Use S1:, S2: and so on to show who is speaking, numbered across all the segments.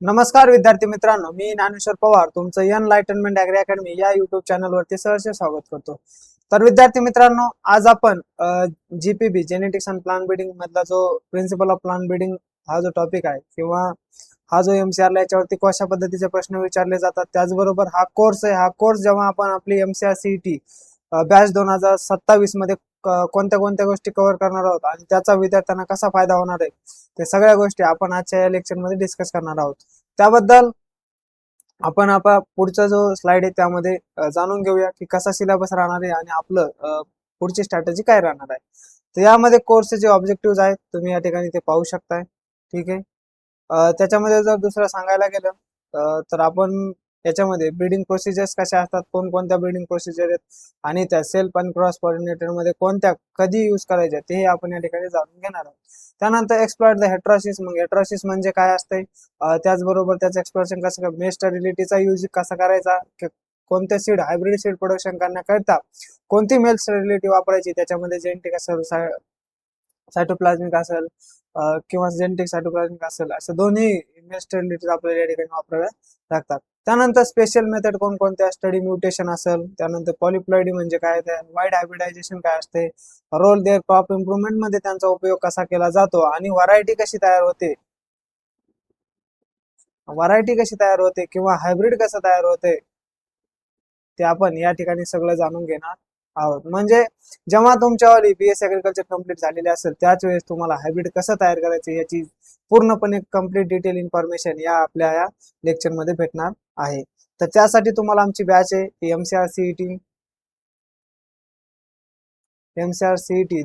S1: नमस्कार विद्यार्थी मित्रांनो, मी ज्ञानेश्वर पवार तुमचं एनलाइटनमेंट ॲग्री अकॅडमी या युट्यूब चॅनलवरती सहर्ष स्वागत करतो. तर विद्यार्थी मित्रांनो, आज आपण जीपीबी जेनेटिक्स अँड प्लांट ब्रीडिंग मधला जो प्रिन्सिपल ऑफ प्लांट ब्रीडिंग हा जो टॉपिक आहे किंवा हा जो MCR ला याच्यावरती कशा पद्धतीचे प्रश्न विचारले जातात, त्याचबरोबर हा कोर्स आहे. हा कोर्स जेव्हा आपण आपली MCR CET बॅच 2027 मध्ये कोणत्या कोणत्या गोष्टी कव्हर करणार आहोत आणि त्याचा विद्यार्थ्यांना कसा फायदा होणार आहे, ते सगळ्या गोष्टी आपण आजच्या या लेक्चर मध्ये डिस्कस करणार आहोत. त्याबद्दल आपण आता पुढचा जो स्लाइड आहे त्यामध्ये जाणून घेऊया की कसा सिलेबस राहणार आहे आणि आपलं पुढची स्ट्रॅटेजी काय राहणार आहे. तर यामध्ये कोर्सचे जे ऑब्जेक्टिव्ह आहेत तुम्ही या ठिकाणी ते पाहू शकताय. ठीक आहे. त्याच्यामध्ये जर दुसरं सांगायला गेलं तर आपण याच्यामध्ये ब्रीडिंग प्रोसिजर्स कशा असतात, कोणकोणत्या ब्रीडिंग प्रोसिजर आहेत आणि त्या सेल्फ आणि क्रॉस पॉलिनेटर मध्ये कोणत्या कधी यूज करायच्या ते आपण या ठिकाणी जाणून घेणार आहोत. त्यानंतर एक्सप्लॉइट द हेट्रोसिस. मग हेट्रोसिस म्हणजे काय असते, त्याचबरोबर त्याचं एक्सप्लोरेशन कसं, मेल स्टरिलिटीचा यूज कसा करायचा, कोणते सीड हायब्रिड सीड प्रोडक्शन करण्याकरिता कोणती मेल स्टरिलिटी वापरायची, त्याच्यामध्ये जेनेटिक असेल सायटोप्लाझमिक असेल किंवा जेनेटिक सायटोप्लाझमिक असेल, असं दोन्ही मेल स्टरिलिटी आपल्याला या ठिकाणी वापराव्या लागतात. त्यानंतर स्पेशल मेथड कोणकोणत्या, स्टडी म्युटेशन असेल, त्यानंतर पॉलिप्लॉइडी म्हणजे काय, वाईड हायब्रिडायझेशन काय असते, रोल देअर क्रॉप इम्प्रुव्हमेंट मध्ये त्यांचा उपयोग कसा केला जातो आणि व्हरायटी कशी तयार होते, किंवा हायब्रिड कसं तयार होते ते आपण या ठिकाणी सगळं जाणून घेणार आहोत. म्हणजे जेव्हा तुमच्यावाली BS ऍग्रीकल्चर कंप्लीट झालेली असेल त्याच वेळेस तुम्हाला हायब्रिड कसं तयार करायचं याची पूर्णपणे कंप्लीट डिटेल इन्फॉर्मेशन या आपल्या या लेक्चर मध्ये भेटणार आहे. तर त्यासाठी तुम्हाला आमची बॅच आहे MCR CET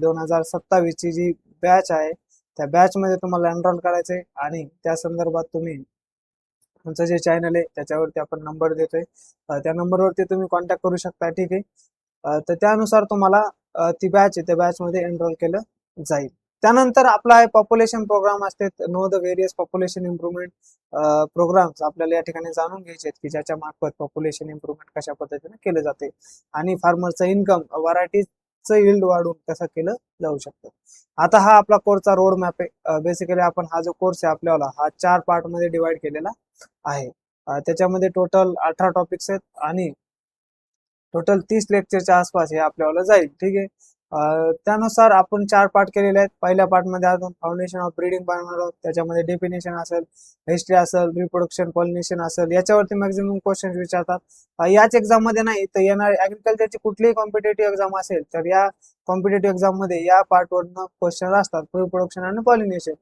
S1: 2027 ची जी बॅच आहे त्या बॅच मध्ये तुम्हाला एनरोल करायचंय आणि त्या संदर्भात तुम्ही तुमचं जे चॅनल आहे त्याच्यावरती आपण नंबर देतोय, त्या नंबरवरती तुम्ही कॉन्टॅक्ट करू शकता. ठीक आहे. तर त्यानुसार तुम्हाला ती बॅच आहे त्या बॅच मध्ये एनरोल केलं जाईल. त्यानंतर आपला आहे पॉप्युलेशन प्रोग्राम असते, know the various population improvement programmes आपल्याला या ठिकाणी जाणून घ्यायचे आहेत की ज्याच्या मार्फत पॉप्युलेशन इम्प्रुव्हमेंट कशा पद्धतीने केले जाते आणि फार्मरचं इन्कम व्हरायटीचं यील्ड वाढवून कसं केलं जाऊ शकतं. आता हा आपला कोर्सचा रोड मॅप आहे. बेसिकली आपण हा जो कोर्स आहे आपल्याला हा 4 पार्ट मध्ये डिवाइड केलेला आहे. त्याच्यामध्ये टोटल 18 टॉपिक्स आहेत आणि टोटल 30 लेक्चरच्या आसपास हे आपल्याला जाईल. ठीक आहे. त्यानुसार आपण 4 पार्ट केलेले आहेत. पहिल्या पार्ट मध्ये आपण फाउंडेशन ऑफ ब्रीडिंग बनवणार आहोत. त्याच्यामध्ये डेफिनेशन असेल, हिस्ट्री असेल, रिप्रोडक्शन, पॉलिनेशन असेल, याच्यावरती मॅक्झिमम क्वेश्चन विचारतात. याच एक्झाम मध्ये नाही तर येणार ऍग्रीकल्चरची कुठलीही कॉम्पिटेटिव्ह एक्झाम असेल तर या कॉम्पिटेटिव्ह एक्झाम मध्ये या पार्ट वरनं क्वेश्चन असतात, रिप्रोडक्शन आणि पॉलिनेशन.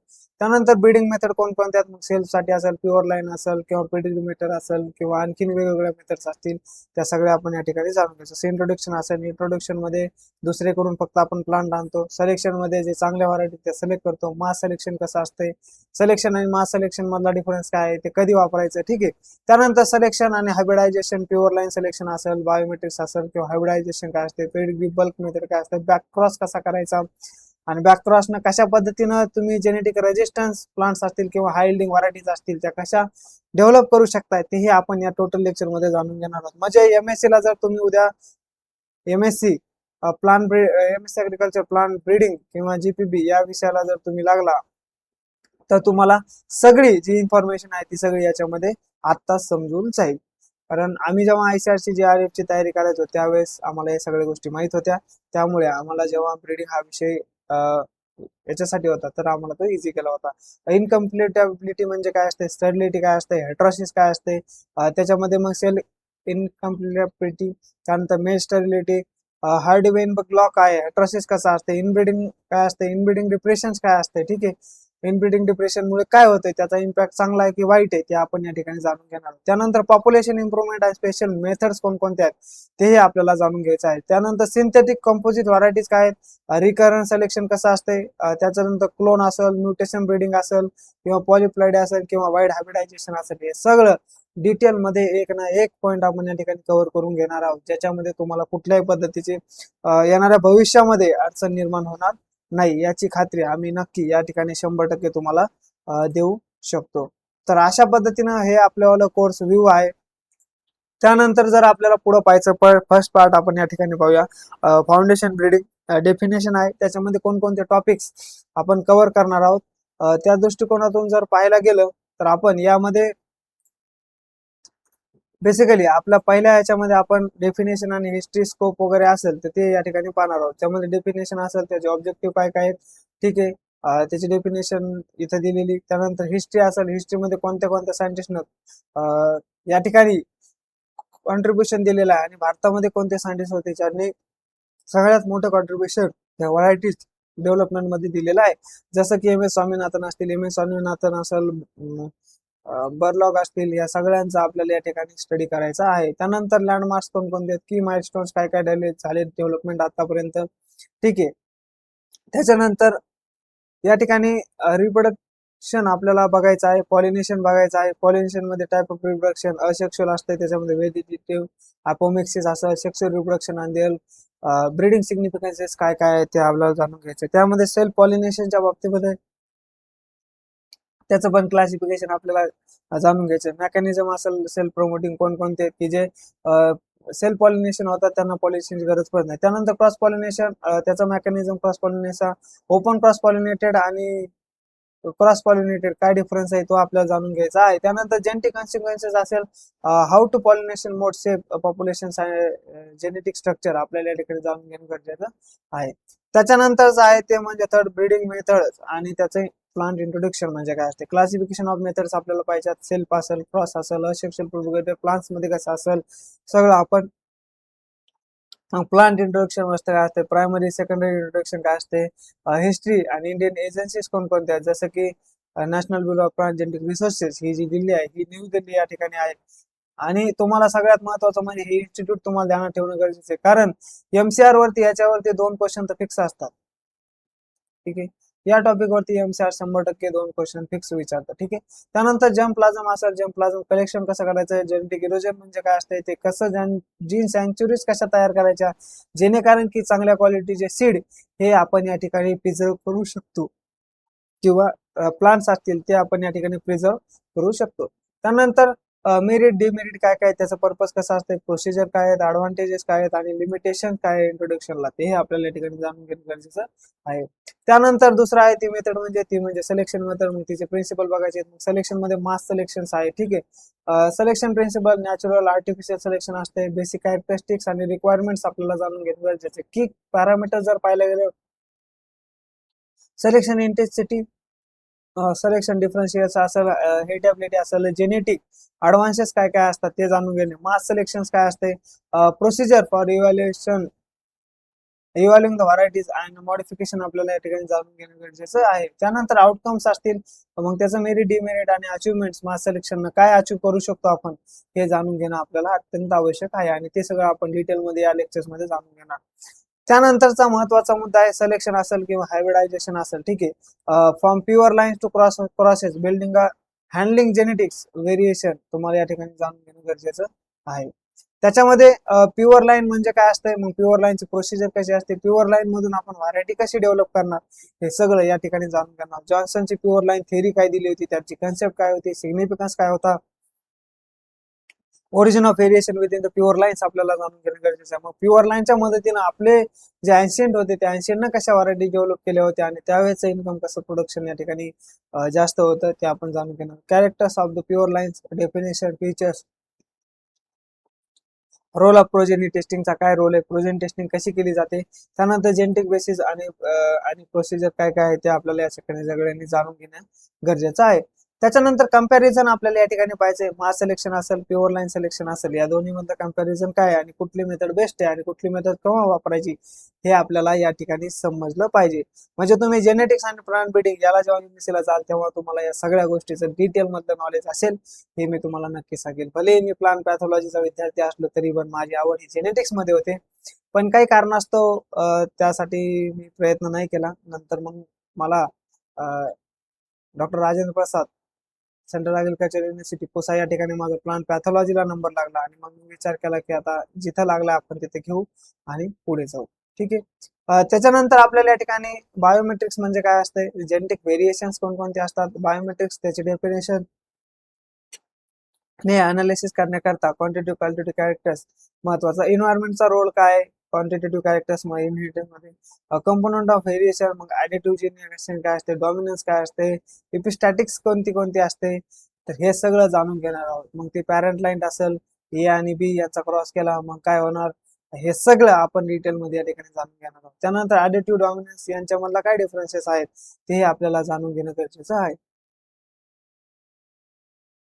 S1: त्यानंतर ब्रीडिंग मेथड कोणकोणत्या, सेल्फ साठी असेल, प्युअर लाईन असेल किंवा पेडिग्री मेथड असेल किंवा आणखीन वेगवेगळ्या मेथड्स असतील त्या सगळ्या आपण या ठिकाणी जाणून घ्यायचं. इंट्रोडक्शन असेल, इंट्रोडक्शन मध्ये दुसरेकडून फक्त आपण प्लांट आणतो, सिलेक्शन मध्ये जे चांगल्या व्हरायटी त्या सिलेक्ट करतो, मास सिलेक्शन कसं असते, सिलेक्शन आणि मास सिलेक्शन मधला डिफरन्स काय आहे, ते कधी वापरायचं. ठीक आहे. त्यानंतर सिलेक्शन आणि हायब्रिडायझेशन, प्युअर लाईन सिलेक्शन असेल, बायोमेट्रिक्स असेल किंवा हायब्रिडायझेशन काय असते, पेडिग्री बल्क मेथड काय असते, बॅक क्रॉस कसा करायचा आणि बॅक क्रॉसनं कशा पद्धतीनं तुम्ही जेनेटिक रेजिस्टन्स प्लांट्स असतील किंवा हाय यील्डिंग व्हरायटीज असतील त्या कशा डेव्हलप करू शकताय तेही आपण या टोटल लेक्चर मध्ये जाणून घेणार आहोत. म्हणजे MSc ला जर तुम्ही उद्या MSc MSc agriculture plant breeding किंवा GPB या विषयाला जर तुम्ही लागला तर तुम्हाला सगळी जी इन्फॉर्मेशन आहे ती सगळी याच्यामध्ये आत्ताच समजून जाईल. कारण आम्ही जेव्हा ICAR JRF ची तयारी करायचो त्यावेळेस आम्हाला या सगळ्या गोष्टी माहित होत्या. त्यामुळे आम्हाला जेव्हा ब्रीडिंग हा विषय याच्यासाठी होता तर आम्हाला तो इझी केला होता. इनकम्प्लिटेबिलिटी म्हणजे काय असते, स्टरिलिटी काय असते, हेट्रोसिस काय असते, त्याच्यामध्ये मग सेल इनकम्प्लिटेबिलिटी, त्यानंतर male sterility, Hardy Weinberg काय आहे, हेट्रोसिस कसा असते, इनब्रीडिंग काय असते, इनब्रीडिंग डिप्रेशन्स काय असते. ठीक आहे. इनब्रीडिंग डिप्रेशन मुळे काय होतंय, त्याचा इम्पॅक्ट चांगला आहे की वाईट आहे ते आपण या ठिकाणी जाणून घेणार. त्यानंतर पॉप्युलेशन इम्प्रुव्हमेंट आणि स्पेशल मेथड्स कोणकोणत्या आहेत तेही आपल्याला जाणून घ्यायचं आहे. त्यानंतर सिंथेटिक कंपोजिट व्हरायटीज काय आहेत, रिकरंट सिलेक्शन कसं असते, त्याच्यानंतर क्लोन असेल, म्युटेशन ब्रीडिंग असेल किंवा पॉलिप्लॉइड असेल किंवा वाईड हायब्रिडायझेशन असेल, हे सगळं डिटेल मध्ये एक ना एक पॉईंट आपण या ठिकाणी कव्हर करून घेणार आहोत, ज्याच्यामध्ये तुम्हाला कुठल्याही पद्धतीची येणाऱ्या भविष्यामध्ये अडचण निर्माण होणार नाही याची खात्री आम्ही नक्की या ठिकाणी 100% तुम्हाला देऊ शकतो. तर अशा पद्धतीनं हे आपल्यावाला कोर्स व्ह्यू आहे. त्यानंतर जर आपल्याला पुढे पाहायचं फर्स्ट पार्ट आपण या ठिकाणी पाहूया. फाउंडेशन ब्रीडिंग डेफिनेशन आहे, त्याच्यामध्ये कोणकोणते टॉपिक्स आपण कव्हर करणार आहोत. त्या दृष्टिकोनातून जर पाहायला गेलं तर आपण यामध्ये बेसिकली आपल्या पहिल्या याच्यामध्ये आपण डेफिनेशन आणि हिस्ट्री स्कोप वगैरे असेल तर ते या ठिकाणी पाहणार आहोत. त्यामध्ये डेफिनेशन असेल त्याचे ऑब्जेक्टिव्ह काय काय आहेत, ठीक आहे. त्याची डेफिनेशन इथं दिलेली. त्यानंतर हिस्ट्री असेल, हिस्ट्रीमध्ये कोणत्या कोणत्या सायंटिस्टनं या ठिकाणी कॉन्ट्रीब्युशन दिलेलं आहे आणि भारतामध्ये कोणते सायंटिस्ट होते ज्यांनी सगळ्यात मोठं कॉन्ट्रीब्युशन या व्हरायटीज डेव्हलपमेंट मध्ये दिलेलं आहे. जसं की एम एस स्वामीनाथन असतील, एम एस स्वामीनाथन असेल, बर्लॉग असतील, या सगळ्यांचा आपल्याला या ठिकाणी स्टडी करायचा आहे. त्यानंतर लँडमार्क्स कोणकोणते आहेत, की माइलस्टोन्स काय काय झाले डेव्हलपमेंट आतापर्यंत, ठीक आहे. त्याच्यानंतर या ठिकाणी रिप्रोडक्शन आपल्याला बघायचं आहे, पॉलिनेशन बघायचं आहे. पॉलिनेशन मध्ये टाइप ऑफ रिप्रोडक्शन असेक्शुअल असते, त्याच्यामध्ये व्हेजिटेटिव्ह, अपोमिक्सिस असं सेक्शुअल रिप्रोडक्शन आणि ब्रीडिंग सिग्निफिकन्सेस काय काय आहे ते आपल्याला जाणून घ्यायचं. त्यामध्ये सेल्फ पॉलिनेशनच्या बाबतीमध्ये त्याचं पण क्लासिफिकेशन आपल्याला जाणून घ्यायचं. मेकॅनिझम असेल सेल्फ प्रोमोटिंग कोणकोणते की जे सेल्फ पॉलिनेशन होतात त्यांना पॉलिनेशनची गरज पडत नाही. त्यानंतर क्रॉस पॉलिनेशन, त्याचा mechanism cross pollination, open cross pollinated आणि क्रॉस पॉलिनेटेड काय डिफरन्स आहे तो आपल्याला जाणून घ्यायचा आहे. त्यानंतर जेनेटिक कॉन्सिक्वेन्सेस असेल, how to pollination mode shape population genetic structure आपल्याला या ठिकाणी जाणून घेणं गरजेचं आहे. त्याच्यानंतर आहे ते म्हणजे थर्ड ब्रीडिंग मेथड आणि त्याचे प्लांट इंट्रोडक्शन म्हणजे काय असते. क्लासिफिकेशन ऑफ मेथड्स आपल्याला पाहिजे, सेल्फ असेल, क्रॉस असेल, असेक्शुअल प्रोपगेटेड प्लांट्स मध्ये कसं असेल सगळं आपण. प्लांट इंट्रोडक्शन मस्त काय असते, प्रायमरी सेकंडरी इंट्रोडक्शन काय असते, हिस्ट्री आणि इंडियन एजन्सीज कोणकोणत्या आहेत जसं की national bureau of plant genetic resources ही जी दिल्ली आहे ही न्यू दिल्ली या ठिकाणी आहे. आणि तुम्हाला सगळ्यात महत्वाचं म्हणजे हे इन्स्टिट्यूट तुम्हाला ध्यानात ठेवणं गरजेचं आहे, कारण एमसीआर वरती याच्यावरती 2 क्वेश्चन तर फिक्स असतात, ठीक आहे. या टॉपिक वरती एमसीआर 100% 2 क्वेश्चन फिक्स विचारतात, ठीक आहे. त्यानंतर जम प्लाझम असेल, जम प्लाझम कलेक्शन कसं करायचं, जेनेटिक इरोजन म्हणजे काय असते, ते कसं जीन सँच्युरीज कशा तयार करायच्या जेणेकरून की चांगल्या क्वालिटीचे सीड हे आपण या ठिकाणी प्रिझर्व करू शकतो, किंवा प्लांट्स असतील ते आपण या ठिकाणी प्रिझर्व करू शकतो. त्यानंतर मेरिट डिमेरिट काय काय, त्याचा पर्पज कसा असते, प्रोसिजर काय आहेत, ऍडव्हान्टेजेस काय आहेत आणि लिमिटेशन काय आहे इंट्रोडक्शनला, ते आपण या ठिकाणी जाणून घेणं गरजेचं आहे. त्यानंतर दुसरा आहे ती मेथड म्हणजे ती म्हणजे सिलेक्शन मेथड. मग तिचे प्रिन्सिपल बघायचे. सिलेक्शन मध्ये मास सिलेक्शन आहे, ठीक आहे. Selection principle natural artificial selection असते. बेसिक कॅरेक्टरिस्टिक्स आणि रिक्वायरमेंट्स आपल्याला जाणून घेणं गरजेचे. की पॅरामीटर जर पाहिलं गेलं, सिलेक्शन इंटेन्सिटी, सिलेक्शन डिफरन्शिएट्स असेल, हेरिटेबिलिटी असेल, जेनेटिक ऍडव्हान्सेस काय काय असतात ते जाणून घेणे. मास सिलेक्शन काय असते, procedure for evolving the varieties and modification आपल्याला या ठिकाणी जाणून घेणं गरजेचं आहे. त्यानंतर आउटकम्स असतील, मग त्याचं मेरिट डिमेरिट आणि अचिव्हमेंट्स मास सिलेक्शन काय अचीव्ह करू शकतो आपण हे जाणून घेणं आपल्याला अत्यंत आवश्यक आहे आणि ते सगळं आपण डिटेलमध्ये या लेक्चर्स मध्ये जाणून घेणार. त्यानंतरचा महत्वाचा मुद्दा आहे सिलेक्शन असेल किंवा हायब्रिडायझेशन असेल, ठीक आहे. From pure lines to process building handling genetics variation तुम्हाला या ठिकाणी जाणून घेणं गरजेचं आहे. त्याच्यामध्ये प्युअर लाईन म्हणजे काय असते, मग प्युअर लाईनची प्रोसिजर कशी असते, प्युअर लाईन मधून आपण व्हरायटी कशी डेव्हलप करणार हे सगळं या ठिकाणी जाणून घेणार. जॉन्सनची प्युअर लाईन थेअरी काय दिली होती, त्याची कन्सेप्ट काय होती, सिग्निफिकन्स काय होता, origin of variation with in the pure lines आपल्याला जाणून घेणं गरजेचं आहे. मग प्युअर लाईनच्या मदतीनं आपले जे एन्शियंट होते त्या एन्शियंटनं कशा व्हरायटी डेव्हलप केल्या होत्या आणि त्यावेळेचं इन्कम कसं प्रोडक्शन या ठिकाणी जास्त होतं ते आपण जाणून घेणार. Characters of the pure lines, definition, features, role of progeny टेस्टिंगचा काय रोल आहे, प्रोजेन टेस्टिंग कशी केली जाते, त्यानंतर जेनेटिक बेसिस आणि प्रोसिजर काय काय आहे ते आपल्याला या ठिकाणी सगळ्यांनी जाणून घेणं गरजेचं आहे. त्याच्यानंतर कंपॅरिझन आपल्याला या ठिकाणी पाहिजे. मास सिलेक्शन असेल, प्युअर लाईन सिलेक्शन असेल, या दोन्ही मध्ये कंपॅरिझन काय आणि कुठली मेथड बेस्ट आहे आणि कुठली मेथड केव्हा वापरायची हे आपल्याला या ठिकाणी समजलं पाहिजे. म्हणजे तुम्ही जेनेटिक्स आणि प्लांट ब्रीडिंग याला जेव्हा एमएससीला जाल तेव्हा तुम्हाला या सगळ्या गोष्टीचं डिटेल मधलं नॉलेज असेल हे मी तुम्हाला नक्की सांगेल. भले मी प्लांट पॅथॉलॉजीचा विद्यार्थी असलो तरी पण माझी आवड ही जेनेटिक्स मध्ये होते, पण काही कारणास्तव त्यासाठी मी प्रयत्न नाही केला. नंतर मग मला doctor Rajendra Prasad central agriculture university Pusa या ठिकाणी माझा प्लांट पॅथॉलॉजीला नंबर लागला आणि मग मी विचार केला की आता जिथं लागला आपण तिथे घेऊ आणि पुढे जाऊ, ठीक आहे. त्याच्यानंतर आपल्याला या ठिकाणी बायोमेट्रिक्स म्हणजे काय असते, जेनेटिक व्हेरिएशन्स कोणकोणते असतात, बायोमेट्रिक्स त्याची डेफिनेशन ने अनालिसिस करण्याकरता क्वांटिटेटिव्ह क्वालिटेटिव्ह कॅरेक्टर्स महत्वाचा, एन्व्हायरमेंटचा रोल काय, क्वांटिटेटिव्ह कॅरेक्टर्स मध्ये इनहेरिटन्स मध्ये, कंपोनंट ऑफ व्हेरिएशन, मग ऍडिटिव्ह जेनेरेशन काय असते, डॉमिनन्स काय असते, एपिस्टॅटिक्स कोणती कोणती असते, तर हे सगळं जाणून घेणार आहोत. मग ते पॅरेंट लाईन असेल, ए आणि बी याचा क्रॉस केला मग काय होणार, हे सगळं आपण डिटेलमध्ये या ठिकाणी जाणून घेणार आहोत. त्यानंतर ऍडिटिव्ह डॉमिनन्स यांच्यामधला काय डिफरन्सेस आहेत ते आपल्याला जाणून घेणं गरजेचं आहे.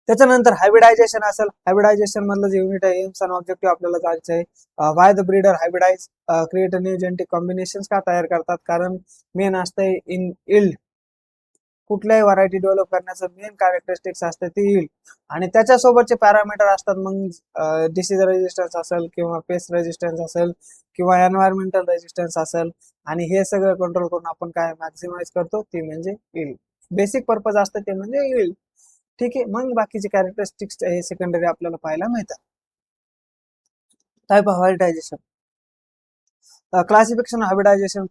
S1: त्याच्यानंतर हायब्रिडायझेशन असेल, हायब्रिडायझेशन मधलं जे युनिट आहे, एम्स आणि ऑब्जेक्टिव्ह आपल्याला जायचं आहे. Why the breeder hybridize create new genetic combination का तयार करतात, कारण मेन असतंय इन इल्ड, कुठल्याही व्हरायटी डेव्हलप करण्याचं मेन कॅरेक्टरिस्टिक्स असते ती इल्ड, आणि त्याच्यासोबतचे पॅरामीटर असतात मग डिसीज रेजिस्टन्स असेल किंवा पेस्ट रेजिस्टन्स असेल किंवा एन्व्हायरमेंटल रेजिस्टन्स असेल, आणि हे सगळं कंट्रोल करून आपण काय मॅक्सिमाइज करतो ते म्हणजे इल्ड. बेसिक पर्पज असतं ते म्हणजे इल्ड. ठीक आहे, मग बाकीचे कॅरेक्टरिस्टिक्स हे सेकंडरी आपल्याला पाहायला मिळतात. Type of hybridisation, classification hybridisation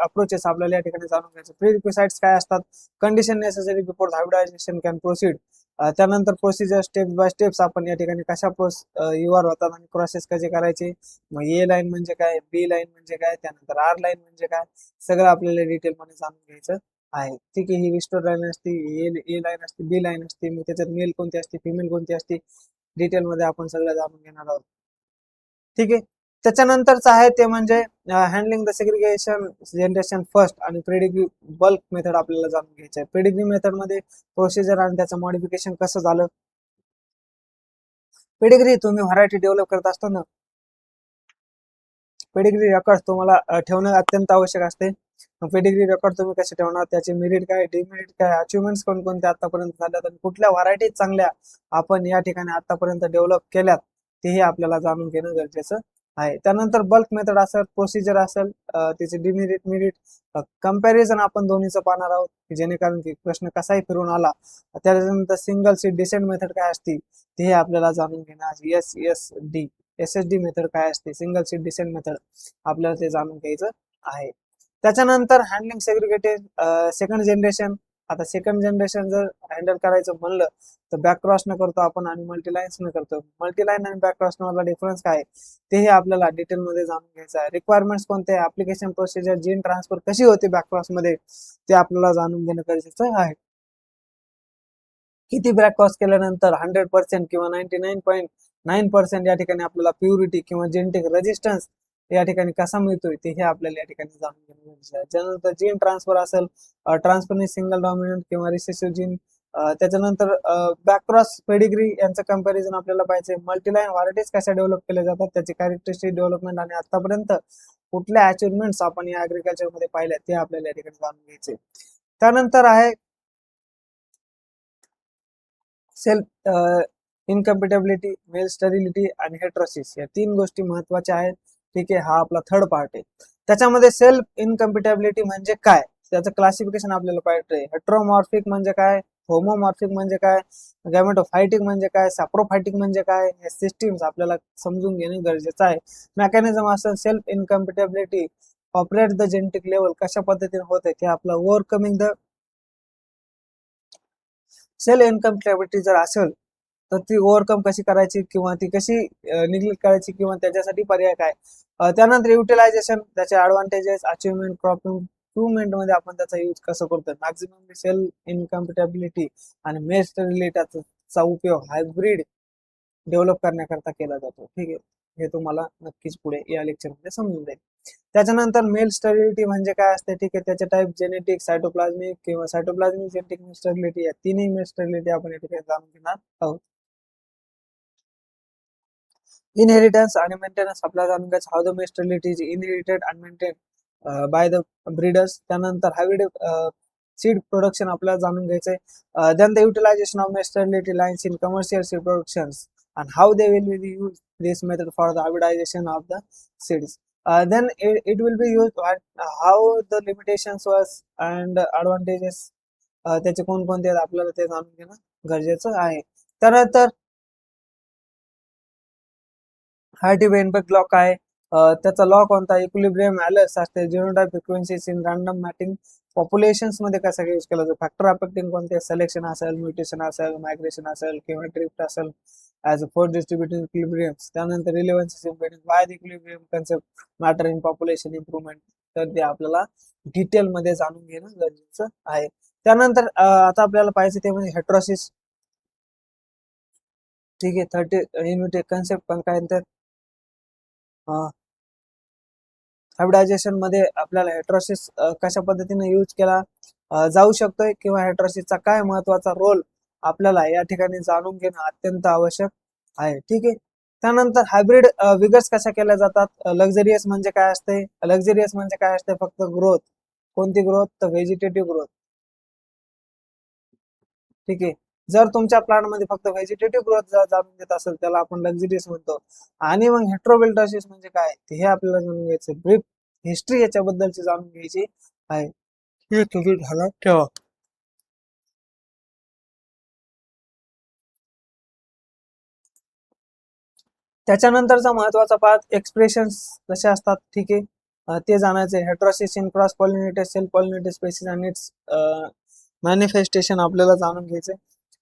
S1: approaches आपल्याला या ठिकाणी जाणून घ्यायचं. प्रीरिक्विसाइट्स काय असतात, condition necessary before hybridisation can proceed. त्यानंतर प्रोसिजर स्टेप बाय स्टेप्स आपण या ठिकाणी कशा युआर होतात आणि प्रोसेस कसे करायचे, मग ए लाईन म्हणजे काय, बी लाईन म्हणजे काय, त्यानंतर आर लाईन म्हणजे काय, सगळं आपल्याला डिटेलमध्ये जाणून घ्यायचं आहे. ठीक आहे, ही रिस्टोर लाईन असते, ए लाईन असते, बी लाईन असते, मग त्याच्यात मेल कोणती असते, फिमेल कोणती असते, डिटेलमध्ये आपण सगळं जाणून घेणार आहोत. ठीक आहे, त्याच्यानंतरच आहे ते म्हणजे handling the segregation generation first आणि प्रेडिग्री बल्क मेथड आपल्याला जाणून घ्यायचं आहे. प्रेडिग्री मेथड मध्ये प्रोसिजर आणि त्याचं मॉडिफिकेशन कसं झालं. पेडिग्री तुम्ही व्हरायटी डेव्हलप करत असताना पेडिग्री रेकॉर्ड तुम्हाला ठेवणं अत्यंत आवश्यक असते. पेडिग्री रेकॉर्ड तुम्ही कसे ठेवणार, त्याचे मेरिट काय, डिमेरिट काय, अचिव्हमेंट्स कोणकोणते आतापर्यंत झाल्यात आणि कुठल्या व्हरायटीज चांगल्या आपण या ठिकाणी आतापर्यंत डेव्हलप केल्यात तेही आपल्याला जाणून घेणं गरजेचं आहे. त्यानंतर बल्क मेथड असेल, प्रोसिजर असेल, त्याचे डिमेरिट मेरिट कंपॅरिझन आपण दोन्हीचं पाहणार आहोत, की जेणेकरून की प्रश्न कसाही फिरून आला. त्याच्यानंतर सिंगल सीट डिसेंट मेथड काय असते ते आपल्याला जाणून घेणं आहे. एस एस डी मेथड काय असते, सिंगल सीट डिसेंट मेथड, आपल्याला ते जाणून घ्यायचं आहे. त्याच्यानंतर हँडलिंग सेग्रिगेटेड सेकंड जनरेशन. आता सेकंड जनरेशन जर हँडल करायचं म्हणलं तर बॅक क्रॉस न करतो आपण आणि मल्टीलाईन्स न करतो. मल्टीलाईन आणि बॅक क्रॉस मधला डिफरन्स काय तेही आपल्याला डिटेलमध्ये जाणून घ्यायचं आहे. रिक्वायरमेंट्स कोणते, ऍप्लिकेशन प्रोसिजर, जीन ट्रान्सफर कशी होते बॅक क्रॉस मध्ये ते आपल्याला जाणून घेणं गरजेचं आहे. किती बॅक क्रॉस केल्यानंतर 100% किंवा 99.9% या ठिकाणी आपल्याला प्युरिटी किंवा जेनेटिक रेजिस्टन्स या ठिकाणी कसा मिळतोय ते हे आपल्याला या ठिकाणी जाणून घेणं गरजेचं आहे. त्यानंतर जीन ट्रान्सफर असेल, ट्रान्सफर सिंगल डॉमिनंट किंवा रिसेसिव्ह जीन, त्याच्यानंतर बॅकक्रॉस पेडिग्री यांचं कंपॅरिझन आपल्याला पाहिजे. मल्टीलाईन व्हरायटीज कशा डेव्हलप केल्या जातात, त्याची कॅरेक्टरिस्टिक डेव्हलपमेंट आणि आतापर्यंत कुठल्या अचिव्हमेंट्स आपण या ऍग्रिकल्चर मध्ये पाहिल्या ते आपल्याला या ठिकाणी जाणून घ्यायचे. त्यानंतर आहे सेल्फ इनकम्पिटेबिलिटी, मेल स्टरिलिटी आणि हेट्रोसिस, या तीन गोष्टी महत्वाच्या आहेत. ठीक आहे, हा आपला थर्ड पार्ट आहे. त्याच्यामध्ये सेल्फ इनकम्पिटेबिलिटी म्हणजे काय, त्याचं क्लासिफिकेशन आपल्याला पाहिजे. हेट्रोमॉर्फिक म्हणजे काय, होमोमॉर्फिक म्हणजे काय, गॅमेटोफायटिक म्हणजे काय, सॅप्रोफायटिक म्हणजे काय, हे सिस्टीम्स आपल्याला समजून घेणे गरजेचं आहे. मेकॅनिझम असेल self incompatibility, operate the genetic level कशा पद्धतीने होते ते आपलं ओव्हरकमिंग द सेल इनकम्पेटेबिलिटी जर असेल तर ती ओव्हरकम कशी करायची किंवा ती कशी निग्लेक्ट करायची किंवा त्याच्यासाठी पर्याय काय. त्यानंतर युटिलायझेशन, त्याचे ऍडव्हान्टेजेस, अचिव्हमेंट, क्रॉप इम्प्रुव्हमेंट मध्ये आपण त्याचा यूज कसं करतो. मॅक्झिमम सेल इनकम्पेटेबिलिटी आणि मेस्ट रिलेटेडचा उपयोग हायब्रिड डेव्हलप करण्याकरता केला जातो. ठीक आहे, हे तुम्हाला नक्कीच पुढे या लेक्चरमध्ये समजून जाईल. त्याच्यानंतर मेल स्टरिलिटी म्हणजे काय असते. ठीक आहे, त्याचे टाईप जेनेटिक, सायटोप्लाझमिक किंवा सायटोप्लाझमिक जेनेटिक मेल स्टरिलिटी, या तिन्ही मेल स्टरिलिटी आपण या ठिकाणी जाणून घेणार आहोत. इनहेरिटन्स आणि मेंटेनन्स आपल्याला जाणून घ्यायचं. How the male sterility is inherited and maintain by the breeders. त्यानंतर हायब्रिड सीड प्रोडक्शन आपल्याला जाणून घ्यायचंय. Then the utilization of male sterility lines in commercial seed productions and how they will be used this method for the hybridization of the seeds. Then it will be used how the limitations was and advantages त्याचे कोणकोणते आहेत आपल्याला ते जाणून घेणं गरजेचं आहे. त्यानंतर हार्टी वेनबर्ग लॉ काय, त्याचा लॉ कोणता, इक्विलिब्रियम ॲलर्स असते, genotype frequencies in random matting populations मध्ये कसा यूज केला जातो, फॅक्टर अफेक्टिंग कोणते, सिलेक्शन असेल, म्युटेशन असेल, मायग्रेशन असेल किंवा ड्रिफ्ट असेल ॲज अ फोर्स डिस्ट्रीब्युटिंग इक्विलिब्रियम्स. त्यानंतर relevance why the equilibrium concept matter in population improvement, तर ते आपल्याला डिटेलमध्ये जाणून घेणं गरजेचं आहे. त्यानंतर आता आपल्याला पाहिजे ते म्हणजे हेट्रोसिस. ठीक आहे. 30 कन्सेप्ट पण काय तर हायब्रिडायझेशन मध्ये आपल्याला हेट्रोसिस कशा पद्धतीने यूज केला जाऊ शकतोय किंवा हेट्रोसिसचा काय महत्वाचा रोल आपल्याला या ठिकाणी जाणून घेणं अत्यंत आवश्यक आहे. ठीक आहे. त्यानंतर हायब्रिड विगर्स कशा केल्या जातात, लक्झरियस म्हणजे काय असते, लक्झरियस म्हणजे काय असते, फक्त ग्रोथ. कोणती ग्रोथ, तर व्हेजिटेटिव्ह ग्रोथ. ठीक आहे. जर तुमच्या प्लांट मध्ये फक्त व्हेजिटेटिव्ह ग्रोथ जाणून घेत असेल त्याला आपण लक्झरियस म्हणतो. आणि मग हेट्रोबिल्डोसिस म्हणजे काय हे आपल्याला जाणून घ्यायचं, ब्रीफ हिस्ट्री याच्याबद्दलची जाणून घ्यायची आहे. हे तुम्ही ध्यानात ठेवा. त्याच्यानंतरचा महत्वाचा पार्ट एक्सप्रेशन्स कसे असतात. ठीक आहे. ते जाणायचे. Heterosis in cross pollinated self pollinated species आणि इट्स मॅनिफेस्टेशन आपल्याला जाणून घ्यायचे.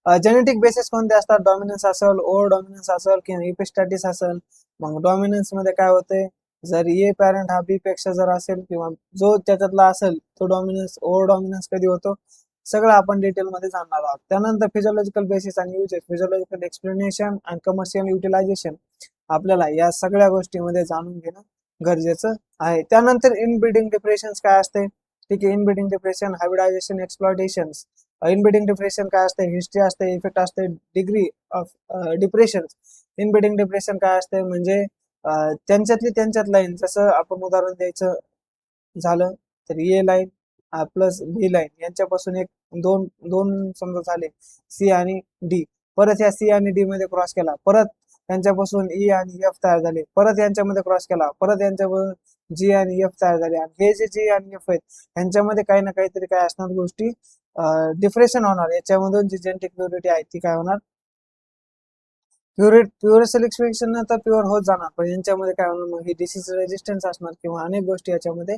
S1: जेनेटिक बेसिस कोणते असतात, डॉमिनन्स असेल, ओव्हर डॉमिनन्स असेल किंवा इपिस्टॅटिस असेल. मग डॉमिनन्स मध्ये काय होते, जर ए पॅरेंट हा बी पेक्षा जर असेल किंवा जो त्याच्यातला असेल तो डॉमिनन्स, ओव्हर डॉमिनन्स कधी होतो, सगळं आपण डिटेल मध्ये जाणणार आहोत. त्यानंतर फिजिओलॉजिकल बेसिस आणि युजेस, फिजिओलॉजिकल एक्सप्लेनेशन आणि कमर्शियल युटिलायझेशन आपल्याला या सगळ्या गोष्टीमध्ये जाणून घेणं गरजेचं आहे. त्यानंतर इनब्रीडिंग डिप्रेशन काय असते. ठीक आहे. Inbreeding depression, hybridisation, exploitation. Inbreeding depression काय असते, हिस्ट्री असते, इफेक्ट असते, degree of depression. Inbreeding depression काय असते म्हणजे त्यांच्यात लाईन, जसं आपण उदाहरण द्यायचं झालं तर ए लाईन प्लस बी लाईन यांच्यापासून एक दोन दोन समजा झाले सी आणि डी, परत या सी आणि डी मध्ये क्रॉस केला, परत त्यांच्यापासून ई आणि एफ तयार झाले, परत यांच्यामध्ये क्रॉस केला, परत यांच्यापासून जी आणि एफ तयार झाले. आणि हे जे जी आणि एफ आहेत यांच्यामध्ये काही ना काहीतरी काय असणार गोष्टी डिफ्रेशन होणार. याच्यामधून जी जेनेटिक प्युरिटी आहे ती काय होणार, प्युअर सिलेक्शन तर प्युअर होत जाणार, पण यांच्यामध्ये काय होणार, मग ही डिसीज रेजिस्टन्स असणार किंवा अनेक गोष्टी याच्यामध्ये